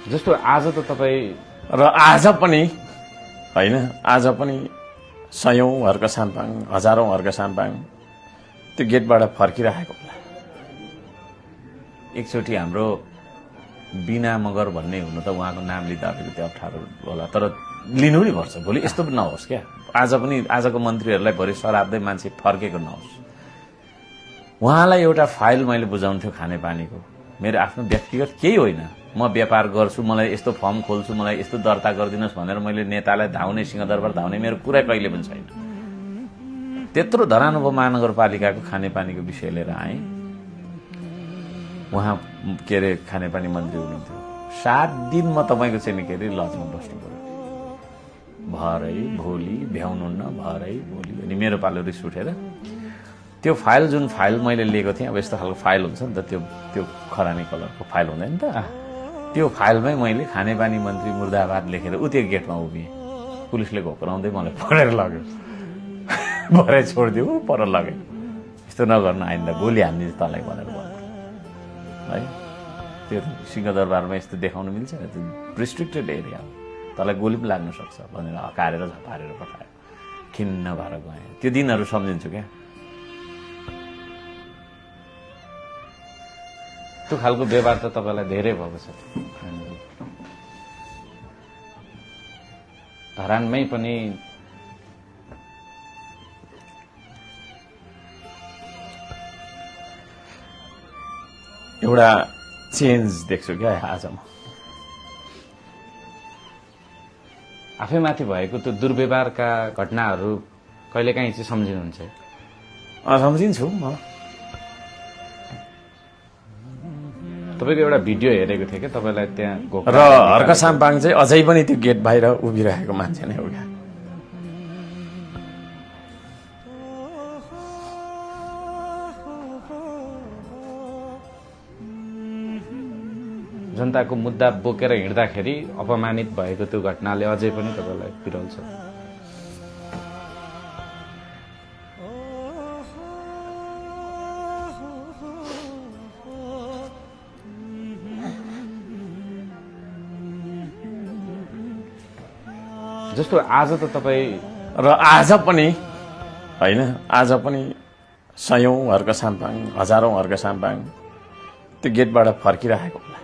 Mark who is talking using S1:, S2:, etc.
S1: जस्तो आज त तपाईँ
S2: र आज पनि होइन, आज पनि सयौं हर्क साम्पाङ, हजारौं हर्क साम्पाङ त्यो गेटबाट फर्किरहेको होला।
S1: एकचोटि हाम्रो बिना मगर भन्ने हुनु त उहाँको नाम लिँदा अलिकति अप्ठ्यारो होला, तर लिनु नै पर्छ। भोलि यस्तो पनि नहोस् क्या, आज पनि आजको मन्त्रीहरूलाई भरि सराप्दै मान्छे फर्केको नहोस्। उहाँलाई एउटा फाइल मैले बुझाउँथ्यो खानेपानीको, मेरो आफ्नो व्यक्तिगत केही होइन, म व्यापार गर्छु, मलाई यस्तो फर्म खोल्छु, मलाई यस्तो दर्ता गरिदिनुहोस् भनेर मैले नेतालाई धाउने, सिंहदरबार धाउने मेरो कुरा कहिले पनि छैन। त्यत्रो धरानुभव महानगरपालिकाको खानेपानीको विषय लिएर आएँ। उहाँ के अरे खानेपानी मन्त्री हुनुहुन्थ्यो। 7 दिन म तपाईँको चाहिँ के अरे लजमा बस्नु पर्यो, भरै भोलि भ्याउनुहुन्न, भरै भोलि अनि मेरो पालो रिस उठेर त्यो फाइल, जुन फाइल मैले लिएको थिएँ, अब यस्तो खालको फाइल हुन्छ नि त, त्यो खरानी कलरको फाइल हुँदैन त, त्यो फाइलमै मैले खानेपानी मन्त्री मुर्दाबाद लेखेर त्यो गेटमा उभिएँ। पुलिसले घोक्राउँदै मलाई पक्रेर लग्यो, भरे छोडिदियो, पर लग्यो। यस्तो नगर्नु, आइन्दा गोली हान्दिन्छ तँलाई भनेर भन्नु है। त्यो सिंहदरबारमा यस्तो देखाउनु मिल्छ, त्यो रिस्ट्रिक्टेड एरिया हो, तँलाई गोली पनि लाग्न सक्छ भनेर हकारेर झपारेर पठायो। खिन्न भएर गएँ। त्यो दिनहरू सम्झिन्छु क्या। त्यो खालको व्यवहार त तपाईँलाई धेरै भएको छ। धरानमै पनि
S2: एउटा चेन्ज देख्छु क्या आज म।
S1: आफैमाथि भएको त्यो दुर्व्यवहारका घटनाहरू कहिलेकाहीँ चाहिँ सम्झिनुहुन्छ?
S2: सम्झिन्छु म।
S1: तपाईँको एउटा भिडियो हेरेको थिएँ क्या, तपाईँलाई त्यहाँ
S2: र हर्क साम्पाङ चाहिँ अझै पनि त्यो गेट बाहिर उभिरहेको मान्छे नै हो क्या।
S1: जनताको मुद्दा बोकेर हिँड्दाखेरि अपमानित भएको त्यो घटनाले अझै पनि तपाईँलाई पिरोल्छ? जस्तो आज त तपाईँ
S2: र आज पनि होइन, आज पनि सयौं हर्क साम्पाङ, हजारौं हर्क साम्पाङ त्यो गेटबाट फर्किरहेको होला।